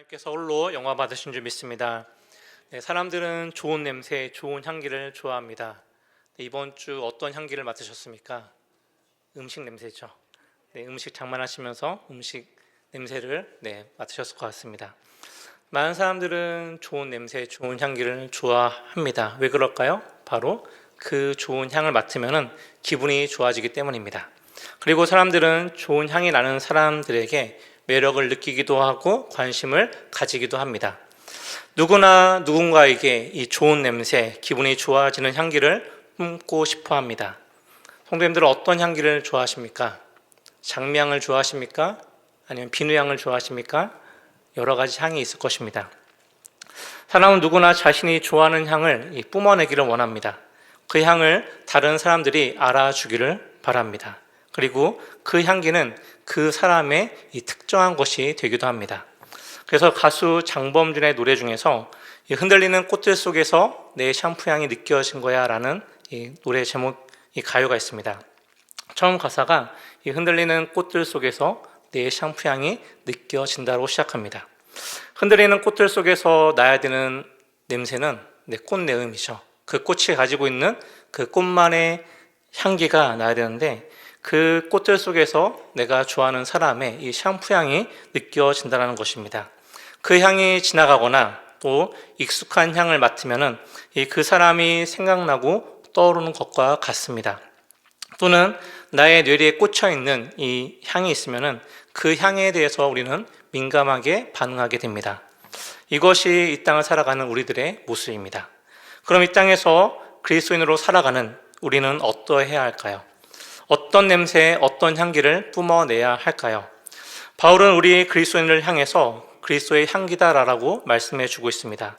하나님께서 홀로 영화 받으신 줄 믿습니다. 네, 사람들은 좋은 냄새, 좋은 향기를 좋아합니다. 네, 이번 주 어떤 향기를 맡으셨습니까? 음식 냄새죠. 네, 음식 장만하시면서 음식 냄새를 맡으셨을 것 같습니다. 많은 사람들은 좋은 냄새, 좋은 향기를 좋아합니다. 왜 그럴까요? 바로 그 좋은 향을 맡으면 기분이 좋아지기 때문입니다. 그리고 사람들은 좋은 향이 나는 사람들에게 매력을 느끼기도 하고 관심을 가지기도 합니다. 누구나 누군가에게 이 좋은 냄새, 기분이 좋아지는 향기를 품고 싶어 합니다. 성도님들은 어떤 향기를 좋아하십니까? 장미향을 좋아하십니까? 아니면 비누향을 좋아하십니까? 여러 가지 향이 있을 것입니다. 사람은 누구나 자신이 좋아하는 향을 뿜어내기를 원합니다. 그 향을 다른 사람들이 알아주기를 바랍니다. 그리고 그 향기는 그 사람의 특정한 것이 되기도 합니다. 그래서 가수 장범준의 노래 중에서 흔들리는 꽃들 속에서 내 샴푸 향이 느껴진 거야 라는 노래 제목, 가요가 있습니다. 처음 가사가 흔들리는 꽃들 속에서 내 샴푸 향이 느껴진다로 시작합니다. 흔들리는 꽃들 속에서 나야 되는 냄새는 꽃내음이죠. 그 꽃이 가지고 있는 그 꽃만의 향기가 나야 되는데 그 꽃들 속에서 내가 좋아하는 사람의 이 샴푸 향이 느껴진다는 것입니다. 그 향이 지나가거나 또 익숙한 향을 맡으면 그 사람이 생각나고 떠오르는 것과 같습니다. 또는 나의 뇌리에 꽂혀있는 이 향이 있으면 그 향에 대해서 우리는 민감하게 반응하게 됩니다. 이것이 이 땅을 살아가는 우리들의 모습입니다. 그럼 이 땅에서 그리스도인으로 살아가는 우리는 어떠해야 할까요? 어떤 냄새, 어떤 향기를 뿜어내야 할까요? 바울은 우리 그리스도인을 향해서 그리스도의 향기다라고 말씀해 주고 있습니다.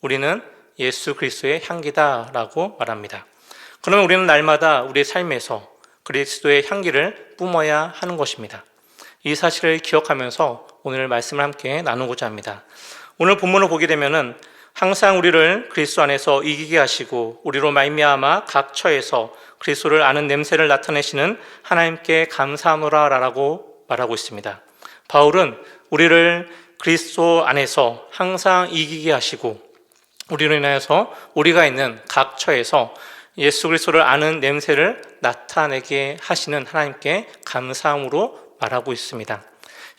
우리는 예수 그리스도의 향기다라고 말합니다. 그러면 우리는 날마다 우리의 삶에서 그리스도의 향기를 뿜어야 하는 것입니다. 이 사실을 기억하면서 오늘 말씀을 함께 나누고자 합니다. 오늘 본문을 보게 되면은 항상 우리를 그리스도 안에서 이기게 하시고 우리로 말미암아 각 처에서 그리스도를 아는 냄새를 나타내시는 하나님께 감사하노라라고 말하고 있습니다. 바울은 우리를 그리스도 안에서 항상 이기게 하시고 우리로 인하여서 우리가 있는 각 처에서 예수 그리스도를 아는 냄새를 나타내게 하시는 하나님께 감사함으로 말하고 있습니다.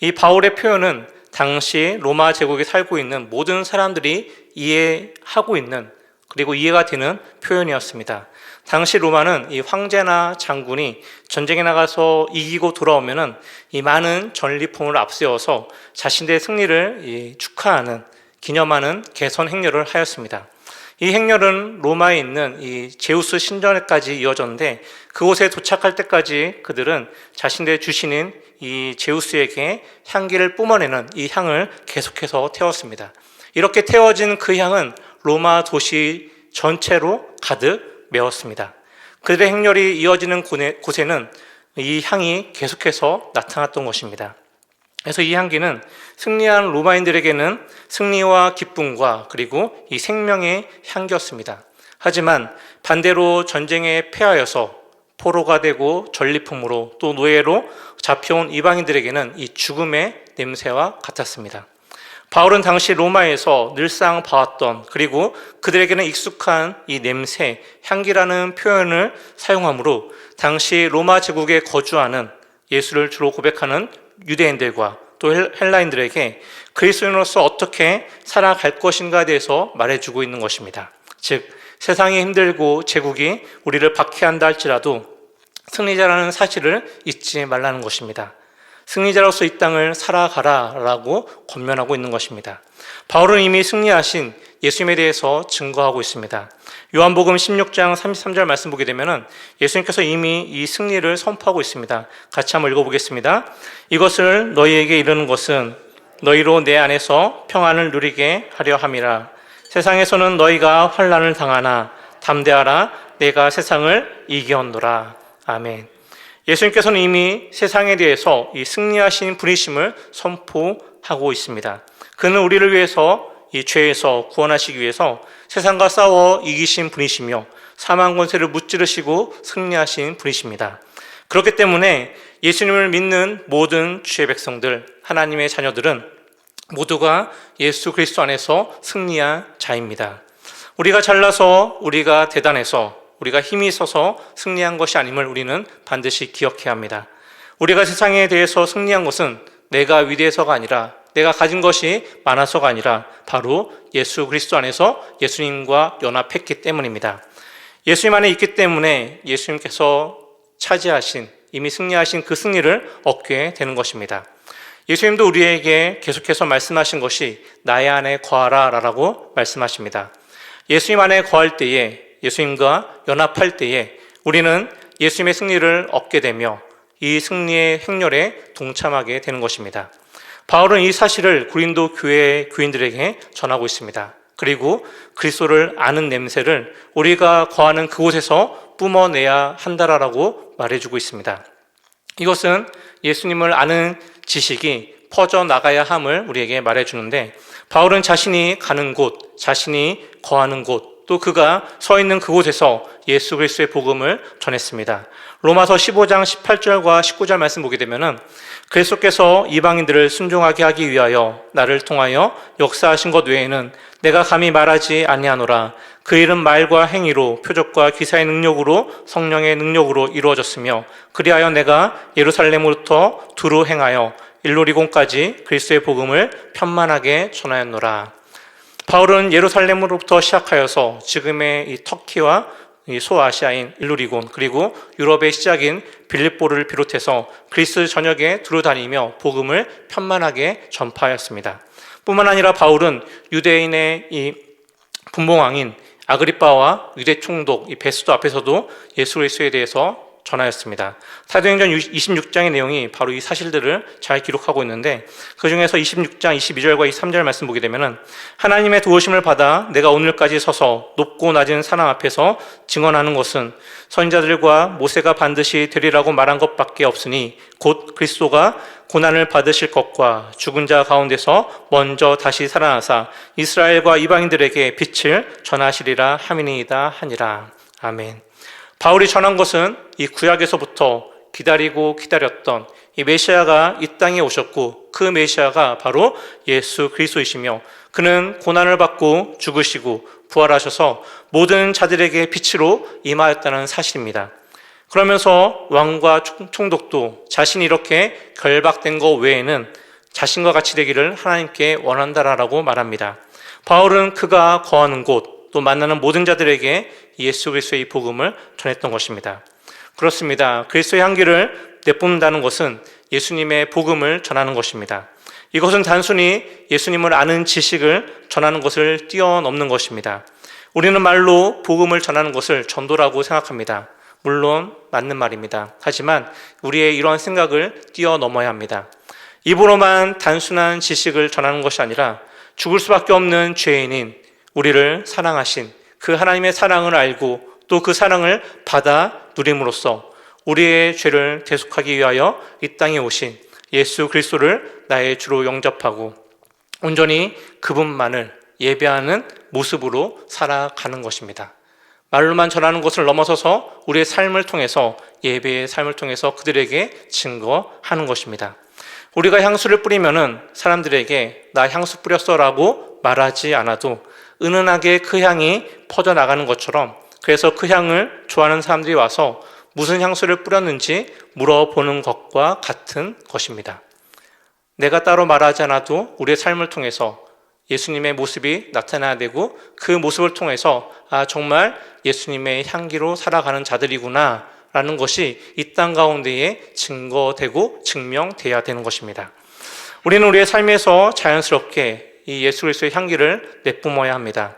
이 바울의 표현은 당시 로마 제국에 살고 있는 모든 사람들이 이해하고 있는 그리고 이해가 되는 표현이었습니다. 당시 로마는 이 황제나 장군이 전쟁에 나가서 이기고 돌아오면은 이 많은 전리품을 앞세워서 자신들의 승리를 축하하는 기념하는 개선 행렬을 하였습니다. 이 행렬은 로마에 있는 이 제우스 신전에까지 이어졌는데 그곳에 도착할 때까지 그들은 자신들의 주신인 이 제우스에게 향기를 뿜어내는 이 향을 계속해서 태웠습니다. 이렇게 태워진 그 향은 로마 도시 전체로 가득 메웠습니다. 그들의 행렬이 이어지는 곳에는 이 향이 계속해서 나타났던 것입니다. 그래서 이 향기는 승리한 로마인들에게는 승리와 기쁨과 그리고 이 생명의 향기였습니다. 하지만 반대로 전쟁에 패하여서 포로가 되고 전리품으로 또 노예로 잡혀온 이방인들에게는 이 죽음의 냄새와 같았습니다. 바울은 당시 로마에서 늘상 봐왔던 그리고 그들에게는 익숙한 이 냄새, 향기라는 표현을 사용하므로 당시 로마 제국에 거주하는 예수를 주로 고백하는 유대인들과 또 헬라인들에게 그리스도인으로서 어떻게 살아갈 것인가에 대해서 말해주고 있는 것입니다. 즉 세상이 힘들고 제국이 우리를 박해한다 할지라도 승리자라는 사실을 잊지 말라는 것입니다. 승리자로서 이 땅을 살아가라라고 권면하고 있는 것입니다. 바울은 이미 승리하신 예수님에 대해서 증거하고 있습니다. 요한복음 16장 33절 말씀 보게 되면 예수님께서 이미 이 승리를 선포하고 있습니다. 같이 한번 읽어보겠습니다. 이것을 너희에게 이르는 것은 너희로 내 안에서 평안을 누리게 하려 함이라. 세상에서는 너희가 환난을 당하나 담대하라. 내가 세상을 이기었노라. 아멘. 예수님께서는 이미 세상에 대해서 이 승리하신 분이심을 선포하고 있습니다. 그는 우리를 위해서 이 죄에서 구원하시기 위해서 세상과 싸워 이기신 분이시며 사망 권세를 무찌르시고 승리하신 분이십니다. 그렇기 때문에 예수님을 믿는 모든 주의 백성들, 하나님의 자녀들은 모두가 예수 그리스도 안에서 승리한 자입니다. 우리가 잘나서, 우리가 대단해서, 우리가 힘이 있어서 승리한 것이 아님을 우리는 반드시 기억해야 합니다. 우리가 세상에 대해서 승리한 것은 내가 위대해서가 아니라, 내가 가진 것이 많아서가 아니라 바로 예수 그리스도 안에서 예수님과 연합했기 때문입니다. 예수님 안에 있기 때문에 예수님께서 차지하신, 이미 승리하신 그 승리를 얻게 되는 것입니다. 예수님도 우리에게 계속해서 말씀하신 것이 나의 안에 거하라 라고 말씀하십니다. 예수님 안에 거할 때에, 예수님과 연합할 때에 우리는 예수님의 승리를 얻게 되며 이 승리의 행렬에 동참하게 되는 것입니다. 바울은 이 사실을 고린도 교회 교인들에게 전하고 있습니다. 그리고 그리스도를 아는 냄새를 우리가 거하는 그곳에서 뿜어내야 한다라고 말해주고 있습니다. 이것은 예수님을 아는 지식이 퍼져나가야 함을 우리에게 말해주는데, 바울은 자신이 가는 곳, 자신이 거하는 곳, 또 그가 서 있는 그곳에서 예수 그리스도의 복음을 전했습니다. 로마서 15장 18절과 19절 말씀 보게 되면은 그리스도께서 이방인들을 순종하게 하기 위하여 나를 통하여 역사하신 것 외에는 내가 감히 말하지 아니하노라. 그 일은 말과 행위로, 표적과 기사의 능력으로, 성령의 능력으로 이루어졌으며, 그리하여 내가 예루살렘으로부터 두루 행하여 일루리곤까지 그리스도의 복음을 편만하게 전하였노라. 바울은 예루살렘으로부터 시작하여서 지금의 이 터키와 이 소아시아인 일루리곤, 그리고 유럽의 시작인 빌립보를 비롯해서 그리스 전역에 두루다니며 복음을 편만하게 전파하였습니다. 뿐만 아니라 바울은 유대인의 이 분봉왕인 아그리빠와 유대 총독 이 베스도 앞에서도 예수 그리스도에 대해서 전하였습니다. 사도행전 26장의 내용이 바로 이 사실들을 잘 기록하고 있는데, 그 중에서 26장 22절과 23절 말씀 보게 되면은 하나님의 도우심을 받아 내가 오늘까지 서서 높고 낮은 사람 앞에서 증언하는 것은 선지자들과 모세가 반드시 되리라고 말한 것밖에 없으니 곧 그리스도가 고난을 받으실 것과 죽은 자 가운데서 먼저 다시 살아나사 이스라엘과 이방인들에게 빛을 전하시리라 함이니이다 하니라. 아멘. 바울이 전한 것은 이 구약에서부터 기다리고 기다렸던 이 메시아가 이 땅에 오셨고, 그 메시아가 바로 예수 그리스도이시며, 그는 고난을 받고 죽으시고 부활하셔서 모든 자들에게 빛으로 임하였다는 사실입니다. 그러면서 왕과 총독도 자신이 이렇게 결박된 것 외에는 자신과 같이 되기를 하나님께 원한다라고 말합니다. 바울은 그가 거하는 곳, 또 만나는 모든 자들에게 예수 그리스도의 복음을 전했던 것입니다. 그렇습니다. 그리스도의 향기를 내뿜는다는 것은 예수님의 복음을 전하는 것입니다. 이것은 단순히 예수님을 아는 지식을 전하는 것을 뛰어넘는 것입니다. 우리는 말로 복음을 전하는 것을 전도라고 생각합니다. 물론 맞는 말입니다. 하지만 우리의 이러한 생각을 뛰어넘어야 합니다. 입으로만 단순한 지식을 전하는 것이 아니라 죽을 수밖에 없는 죄인인 우리를 사랑하신 그 하나님의 사랑을 알고 또 그 사랑을 받아 누림으로써 우리의 죄를 대속하기 위하여 이 땅에 오신 예수 그리스도를 나의 주로 영접하고 온전히 그분만을 예배하는 모습으로 살아가는 것입니다. 말로만 전하는 것을 넘어서서 우리의 삶을 통해서, 예배의 삶을 통해서 그들에게 증거하는 것입니다. 우리가 향수를 뿌리면은 사람들에게 나 향수 뿌렸어라고 말하지 않아도 은은하게 그 향이 퍼져나가는 것처럼, 그래서 그 향을 좋아하는 사람들이 와서 무슨 향수를 뿌렸는지 물어보는 것과 같은 것입니다. 내가 따로 말하지 않아도 우리의 삶을 통해서 예수님의 모습이 나타나야 되고, 그 모습을 통해서 정말 예수님의 향기로 살아가는 자들이구나 라는 것이 이 땅 가운데에 증거되고 증명돼야 되는 것입니다. 우리는 우리의 삶에서 자연스럽게 이 예수 그리스도의 향기를 내뿜어야 합니다.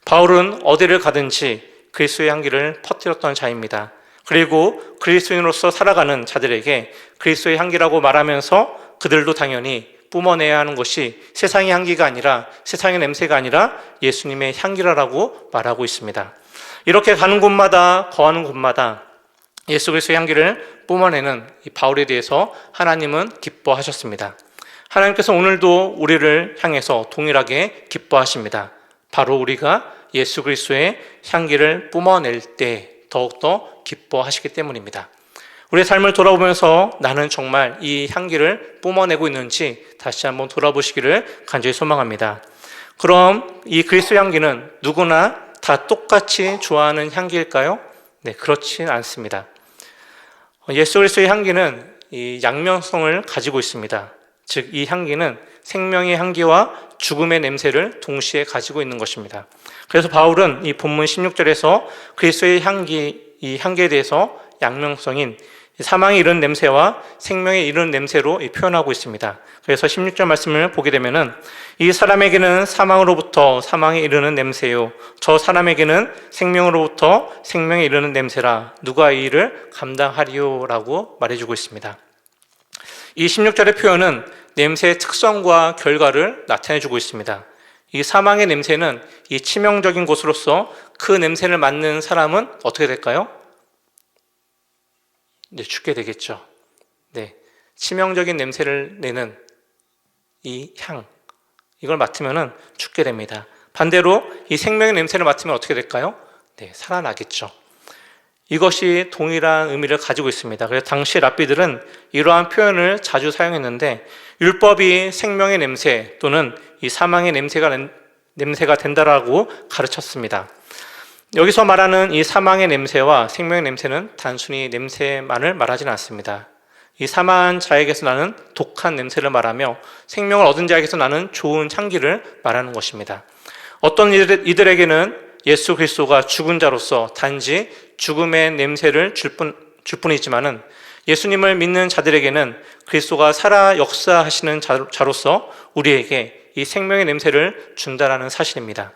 바울은 어디를 가든지 그리스도의 향기를 퍼뜨렸던 자입니다. 그리고 그리스도인으로서 살아가는 자들에게 그리스도의 향기라고 말하면서 그들도 당연히 뿜어내야 하는 것이 세상의 향기가 아니라, 세상의 냄새가 아니라 예수님의 향기라고 말하고 있습니다. 이렇게 가는 곳마다, 거하는 곳마다 예수 그리스도의 향기를 뿜어내는 이 바울에 대해서 하나님은 기뻐하셨습니다. 하나님께서 오늘도 우리를 향해서 동일하게 기뻐하십니다. 바로 우리가 예수 그리스도의 향기를 뿜어낼 때 더욱더 기뻐하시기 때문입니다. 우리의 삶을 돌아보면서 나는 정말 이 향기를 뿜어내고 있는지 다시 한번 돌아보시기를 간절히 소망합니다. 그럼 이 그리스도 향기는 누구나 다 똑같이 좋아하는 향기일까요? 네, 그렇진 않습니다. 예수 그리스도의 향기는 이 양면성을 가지고 있습니다. 즉, 이 향기는 생명의 향기와 죽음의 냄새를 동시에 가지고 있는 것입니다. 그래서 바울은 이 본문 16절에서 그리스도의 향기, 이 향기에 대해서 양면성인 사망에 이르는 냄새와 생명에 이르는 냄새로 표현하고 있습니다. 그래서 16절 말씀을 보게 되면은 이 사람에게는 사망으로부터 사망에 이르는 냄새요, 저 사람에게는 생명으로부터 생명에 이르는 냄새라 누가 이 일을 감당하리요 라고 말해주고 있습니다. 이 16절의 표현은 냄새의 특성과 결과를 나타내주고 있습니다. 이 사망의 냄새는 이 치명적인 것으로서 그 냄새를 맡는 사람은 어떻게 될까요? 네, 죽게 되겠죠. 네, 치명적인 냄새를 내는 이 향, 이걸 맡으면 죽게 됩니다. 반대로 이 생명의 냄새를 맡으면 어떻게 될까요? 네, 살아나겠죠. 이것이 동일한 의미를 가지고 있습니다. 그래서 당시 랍비들은 이러한 표현을 자주 사용했는데 율법이 생명의 냄새 또는 이 사망의 냄새가 된다라고 가르쳤습니다. 여기서 말하는 이 사망의 냄새와 생명의 냄새는 단순히 냄새만을 말하지는 않습니다. 이 사망한 자에게서 나는 독한 냄새를 말하며 생명을 얻은 자에게서 나는 좋은 향기를 말하는 것입니다. 어떤 이들에게는 예수 그리스도가 죽은 자로서 단지 죽음의 냄새를 줄 뿐이지만은 예수님을 믿는 자들에게는 그리스도가 살아 역사하시는 자로서 우리에게 이 생명의 냄새를 준다라는 사실입니다.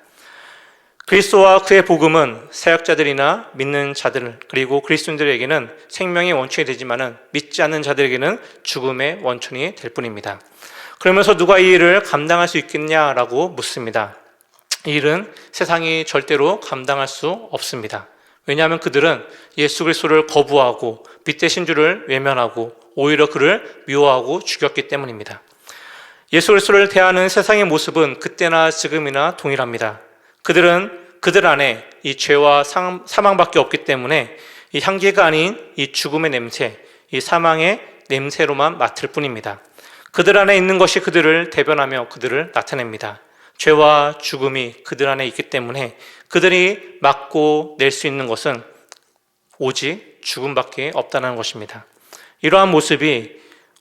그리스도와 그의 복음은 사역자들이나 믿는 자들 그리고 그리스도인들에게는 생명의 원천이 되지만은 믿지 않는 자들에게는 죽음의 원천이 될 뿐입니다. 그러면서 누가 이 일을 감당할 수 있겠냐라고 묻습니다. 이 일은 세상이 절대로 감당할 수 없습니다. 왜냐하면 그들은 예수 그리스도를 거부하고 빛되신 주를 외면하고 오히려 그를 미워하고 죽였기 때문입니다. 예수 그리스도를 대하는 세상의 모습은 그때나 지금이나 동일합니다. 그들은 그들 안에 이 죄와 사망밖에 없기 때문에 이 향기가 아닌 이 죽음의 냄새, 이 사망의 냄새로만 맡을 뿐입니다. 그들 안에 있는 것이 그들을 대변하며 그들을 나타냅니다. 죄와 죽음이 그들 안에 있기 때문에 그들이 맡고 낼 수 있는 것은 오직 죽음밖에 없다는 것입니다. 이러한 모습이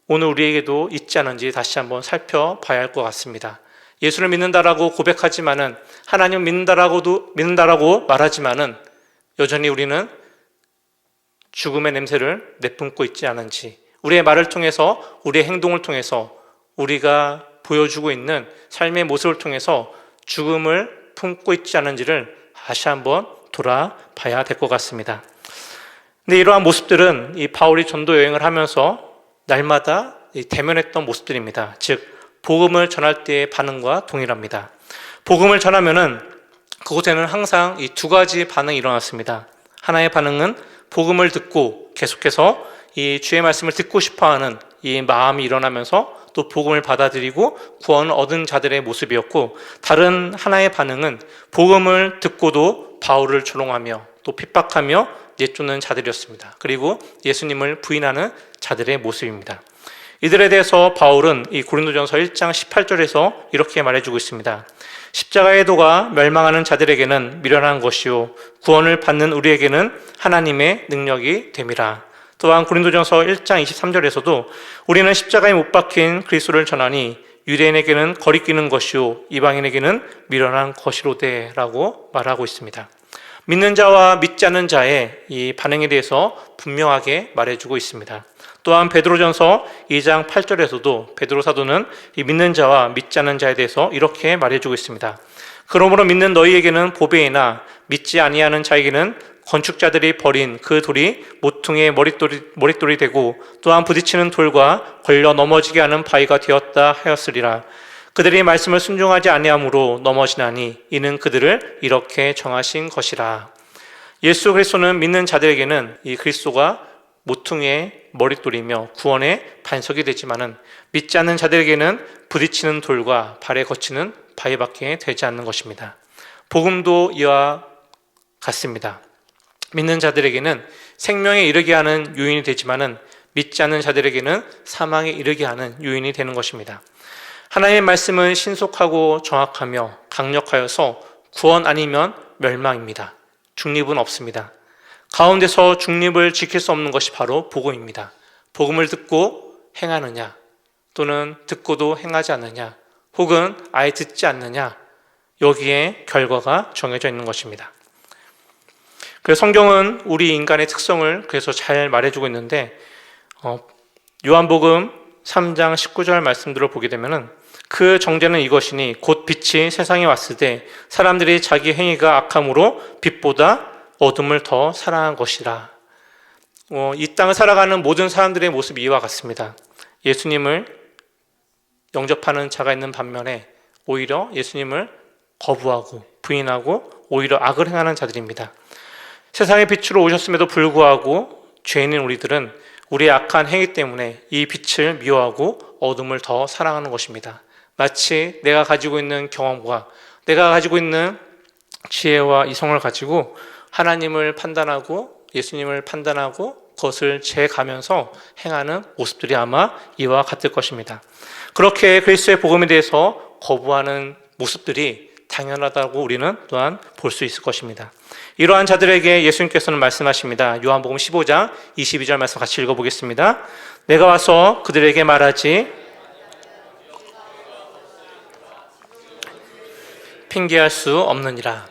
오늘 우리에게도 있지 않은지 다시 한번 살펴봐야 할 것 같습니다. 예수를 믿는다라고 고백하지만은 하나님을 믿는다라고 말하지만은 여전히 우리는 죽음의 냄새를 내뿜고 있지 않은지, 우리의 말을 통해서 우리의 행동을 통해서 우리가 보여주고 있는 삶의 모습을 통해서 죽음을 품고 있지 않은지를 다시 한번 돌아봐야 될 것 같습니다. 근데 이러한 모습들은 이 바울이 전도 여행을 하면서 날마다 대면했던 모습들입니다. 즉 복음을 전할 때의 반응과 동일합니다. 복음을 전하면은 그곳에는 항상 이 두 가지 반응이 일어났습니다. 하나의 반응은 복음을 듣고 계속해서 이 주의 말씀을 듣고 싶어하는 이 마음이 일어나면서 또 복음을 받아들이고 구원을 얻은 자들의 모습이었고, 다른 하나의 반응은 복음을 듣고도 바울을 조롱하며 또 핍박하며 내쫓는 자들이었습니다. 그리고 예수님을 부인하는 자들의 모습입니다. 이들에 대해서 바울은 이 고린도전서 1장 18절에서 이렇게 말해주고 있습니다. 십자가의 도가 멸망하는 자들에게는 미련한 것이요 구원을 받는 우리에게는 하나님의 능력이 됨이라. 또한 고린도전서 1장 23절에서도 우리는 십자가에 못 박힌 그리스도를 전하니 유대인에게는 거리끼는 것이요 이방인에게는 미련한 것이로되 라고 말하고 있습니다. 믿는 자와 믿지 않는 자의 이 반응에 대해서 분명하게 말해주고 있습니다. 또한 베드로전서 2장 8절에서도 베드로 사도는 이 믿는 자와 믿지 않는 자에 대해서 이렇게 말해주고 있습니다. 그러므로 믿는 너희에게는 보배이나 믿지 아니하는 자에게는 건축자들이 버린 그 돌이 모퉁이의 머릿돌이 되고 또한 부딪히는 돌과 걸려 넘어지게 하는 바위가 되었다 하였으리라. 그들이 말씀을 순종하지 아니함으로 넘어지나니 이는 그들을 이렇게 정하신 것이라. 예수 그리스도는 믿는 자들에게는 이 그리스도가 모퉁이의 머릿돌이며 구원의 반석이 되지만은 믿지 않는 자들에게는 부딪히는 돌과 발에 거치는 바위밖에 되지 않는 것입니다. 복음도 이와 같습니다. 믿는 자들에게는 생명에 이르게 하는 요인이 되지만은 믿지 않는 자들에게는 사망에 이르게 하는 요인이 되는 것입니다. 하나님의 말씀은 신속하고 정확하며 강력하여서 구원 아니면 멸망입니다. 중립은 없습니다. 가운데서 중립을 지킬 수 없는 것이 바로 복음입니다. 복음을 듣고 행하느냐, 또는 듣고도 행하지 않느냐, 혹은 아예 듣지 않느냐, 여기에 결과가 정해져 있는 것입니다. 그래서 성경은 우리 인간의 특성을 그래서 잘 말해주고 있는데, 요한복음 3장 19절 말씀들을 보게 되면은 그 정죄는 이것이니 곧 빛이 세상에 왔을 때 사람들이 자기 행위가 악함으로 빛보다 어둠을 더 사랑한 것이라. 이 땅을 살아가는 모든 사람들의 모습이 이와 같습니다. 예수님을 영접하는 자가 있는 반면에 오히려 예수님을 거부하고 부인하고 오히려 악을 행하는 자들입니다. 세상의 빛으로 오셨음에도 불구하고 죄인인 우리들은 우리의 악한 행위 때문에 이 빛을 미워하고 어둠을 더 사랑하는 것입니다. 마치 내가 가지고 있는 경험과 내가 가지고 있는 지혜와 이성을 가지고 하나님을 판단하고 예수님을 판단하고 그것을 재가면서 행하는 모습들이 아마 이와 같을 것입니다. 그렇게 그리스도의 복음에 대해서 거부하는 모습들이 당연하다고 우리는 또한 볼 수 있을 것입니다. 이러한 자들에게 예수님께서는 말씀하십니다. 요한복음 15장 22절 말씀 같이 읽어보겠습니다. 내가 와서 그들에게 말하지 핑계할 수 없느니라.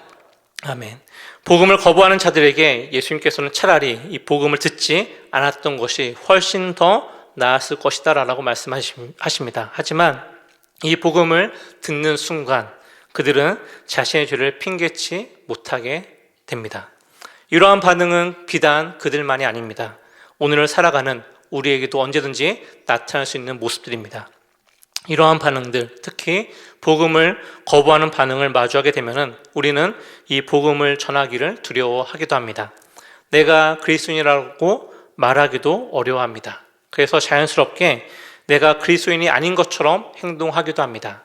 아멘. 복음을 거부하는 자들에게 예수님께서는 차라리 이 복음을 듣지 않았던 것이 훨씬 더 나았을 것이다 라고 말씀하십니다. 하지만 이 복음을 듣는 순간 그들은 자신의 죄를 핑계치 못하게 됩니다. 이러한 반응은 비단 그들만이 아닙니다. 오늘을 살아가는 우리에게도 언제든지 나타날 수 있는 모습들입니다. 이러한 반응들, 특히 복음을 거부하는 반응을 마주하게 되면 우리는 이 복음을 전하기를 두려워하기도 합니다. 내가 그리스도인이라고 말하기도 어려워합니다. 그래서 자연스럽게 내가 그리스도인이 아닌 것처럼 행동하기도 합니다.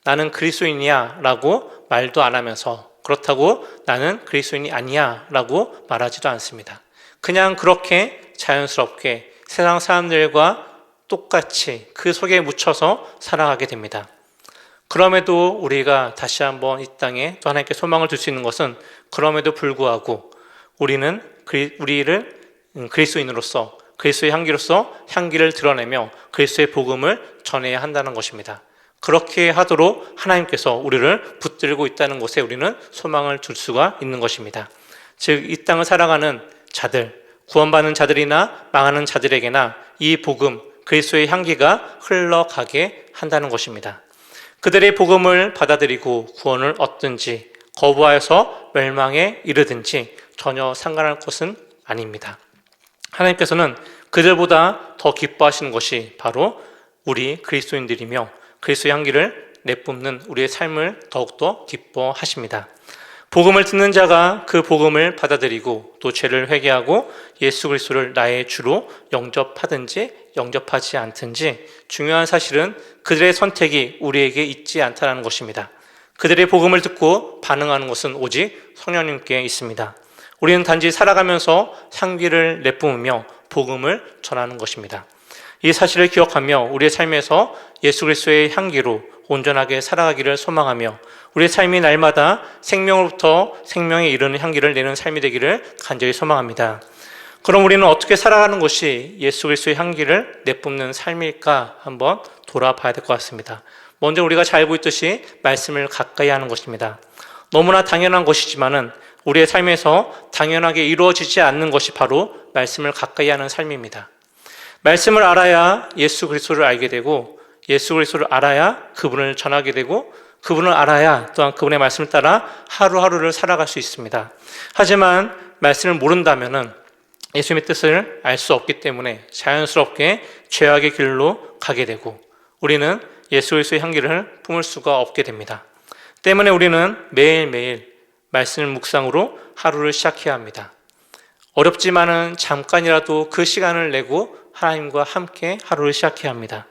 나는 그리스도인이야 라고 말도 안 하면서 그렇다고 나는 그리스도인이 아니야 라고 말하지도 않습니다. 그냥 그렇게 자연스럽게 세상 사람들과 똑같이 그 속에 묻혀서 살아가게 됩니다. 그럼에도 우리가 다시 한번 이 땅에 또 하나님께 소망을 둘 수 있는 것은 그럼에도 불구하고 우리를 그리스도인으로서 그리스도의 향기로서 향기를 드러내며 그리스도의 복음을 전해야 한다는 것입니다. 그렇게 하도록 하나님께서 우리를 붙들고 있다는 것에 우리는 소망을 둘 수가 있는 것입니다. 즉, 이 땅을 살아가는 자들, 구원받는 자들이나 망하는 자들에게나 이 복음, 그리스도의 향기가 흘러가게 한다는 것입니다. 그들의 복음을 받아들이고 구원을 얻든지 거부하여서 멸망에 이르든지 전혀 상관할 것은 아닙니다. 하나님께서는 그들보다 더 기뻐하시는 것이 바로 우리 그리스도인들이며 그리스도의 향기를 내뿜는 우리의 삶을 더욱더 기뻐하십니다. 복음을 듣는 자가 그 복음을 받아들이고 또 죄를 회개하고 예수 그리스도를 나의 주로 영접하든지 영접하지 않든지 중요한 사실은 그들의 선택이 우리에게 있지 않다는 것입니다. 그들의 복음을 듣고 반응하는 것은 오직 성령님께 있습니다. 우리는 단지 살아가면서 향기를 내뿜으며 복음을 전하는 것입니다. 이 사실을 기억하며 우리의 삶에서 예수 그리스도의 향기로 온전하게 살아가기를 소망하며 우리의 삶이 날마다 생명으로부터 생명에 이르는 향기를 내는 삶이 되기를 간절히 소망합니다. 그럼 우리는 어떻게 살아가는 것이 예수 그리스도의 향기를 내뿜는 삶일까 한번 돌아봐야 될 것 같습니다. 먼저 우리가 잘 알고 있듯이 말씀을 가까이 하는 것입니다. 너무나 당연한 것이지만은 우리의 삶에서 당연하게 이루어지지 않는 것이 바로 말씀을 가까이 하는 삶입니다. 말씀을 알아야 예수 그리스도를 알게 되고 예수 그리스도를 알아야 그분을 전하게 되고 그분을 알아야 또한 그분의 말씀을 따라 하루하루를 살아갈 수 있습니다. 하지만 말씀을 모른다면은 예수님의 뜻을 알 수 없기 때문에 자연스럽게 죄악의 길로 가게 되고 우리는 예수 그리스도의 향기를 품을 수가 없게 됩니다. 때문에 우리는 매일매일 말씀을 묵상으로 하루를 시작해야 합니다. 어렵지만은 잠깐이라도 그 시간을 내고 하나님과 함께 하루를 시작해야 합니다.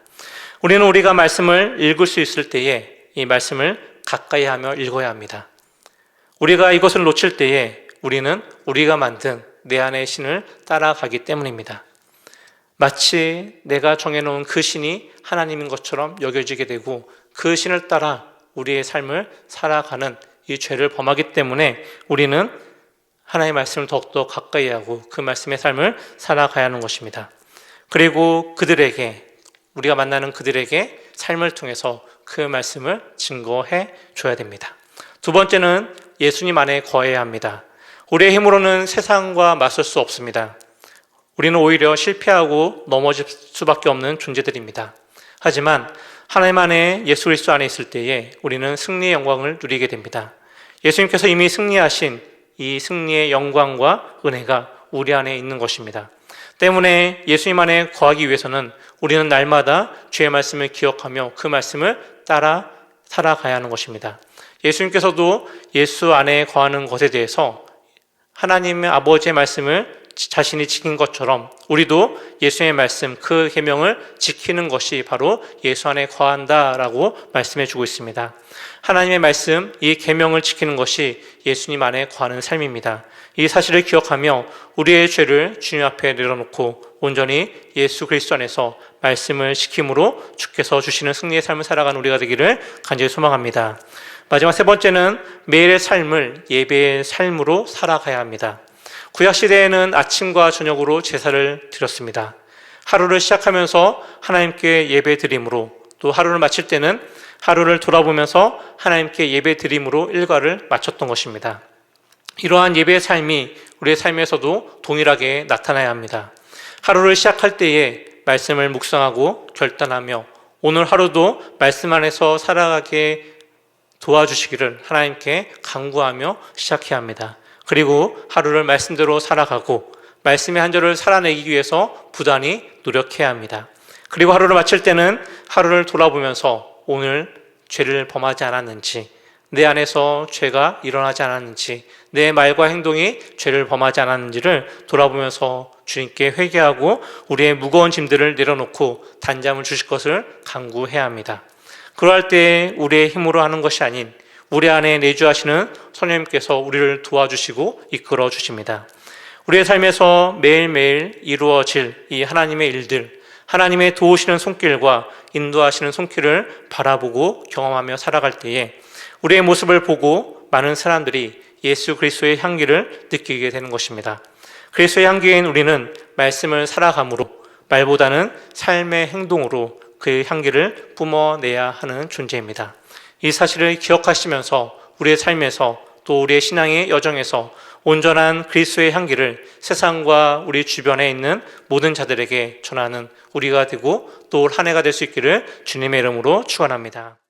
우리는 우리가 말씀을 읽을 수 있을 때에 이 말씀을 가까이 하며 읽어야 합니다. 우리가 이것을 놓칠 때에 우리는 우리가 만든 내 안의 신을 따라가기 때문입니다. 마치 내가 정해놓은 그 신이 하나님인 것처럼 여겨지게 되고 그 신을 따라 우리의 삶을 살아가는 이 죄를 범하기 때문에 우리는 하나님의 말씀을 더욱더 가까이 하고 그 말씀의 삶을 살아가야 하는 것입니다. 그리고 그들에게, 우리가 만나는 그들에게 삶을 통해서 그 말씀을 증거해 줘야 됩니다. 두 번째는 예수님 안에 거해야 합니다. 우리의 힘으로는 세상과 맞설 수 없습니다. 우리는 오히려 실패하고 넘어질 수밖에 없는 존재들입니다. 하지만 하나님 안에, 예수 그리스도 안에 있을 때에 우리는 승리의 영광을 누리게 됩니다. 예수님께서 이미 승리하신 이 승리의 영광과 은혜가 우리 안에 있는 것입니다. 때문에 예수님 안에 거하기 위해서는 우리는 날마다 주의 말씀을 기억하며 그 말씀을 따라 살아가야 하는 것입니다. 예수님께서도 예수 안에 거하는 것에 대해서 하나님의 아버지의 말씀을 자신이 지킨 것처럼 우리도 예수의 말씀, 그 계명을 지키는 것이 바로 예수 안에 거한다라고 말씀해 주고 있습니다. 하나님의 말씀, 이 계명을 지키는 것이 예수님 안에 거하는 삶입니다. 이 사실을 기억하며 우리의 죄를 주님 앞에 내려놓고 온전히 예수 그리스도 안에서 말씀을 지킴으로 주께서 주시는 승리의 삶을 살아가는 우리가 되기를 간절히 소망합니다. 마지막 세 번째는 매일의 삶을 예배의 삶으로 살아가야 합니다. 구약시대에는 아침과 저녁으로 제사를 드렸습니다. 하루를 시작하면서 하나님께 예배 드림으로, 또 하루를 마칠 때는 하루를 돌아보면서 하나님께 예배 드림으로 일과를 마쳤던 것입니다. 이러한 예배의 삶이 우리의 삶에서도 동일하게 나타나야 합니다. 하루를 시작할 때에 말씀을 묵상하고 결단하며 오늘 하루도 말씀 안에서 살아가게 도와주시기를 하나님께 간구하며 시작해야 합니다. 그리고 하루를 말씀대로 살아가고 말씀의 한 절을 살아내기 위해서 부단히 노력해야 합니다. 그리고 하루를 마칠 때는 하루를 돌아보면서 오늘 죄를 범하지 않았는지, 내 안에서 죄가 일어나지 않았는지, 내 말과 행동이 죄를 범하지 않았는지를 돌아보면서 주님께 회개하고 우리의 무거운 짐들을 내려놓고 단잠을 주실 것을 간구해야 합니다. 그러할 때 우리의 힘으로 하는 것이 아닌 우리 안에 내주하시는 성령님께서 우리를 도와주시고 이끌어 주십니다. 우리의 삶에서 매일매일 이루어질 이 하나님의 일들, 하나님의 도우시는 손길과 인도하시는 손길을 바라보고 경험하며 살아갈 때에 우리의 모습을 보고 많은 사람들이 예수 그리스도의 향기를 느끼게 되는 것입니다. 그리스도의 향기인 우리는 말씀을 살아감으로, 말보다는 삶의 행동으로 그 향기를 뿜어내야 하는 존재입니다. 이 사실을 기억하시면서 우리의 삶에서 또 우리의 신앙의 여정에서 온전한 그리스도의 향기를 세상과 우리 주변에 있는 모든 자들에게 전하는 우리가 되고 또 올 한 해가 될 수 있기를 주님의 이름으로 축원합니다.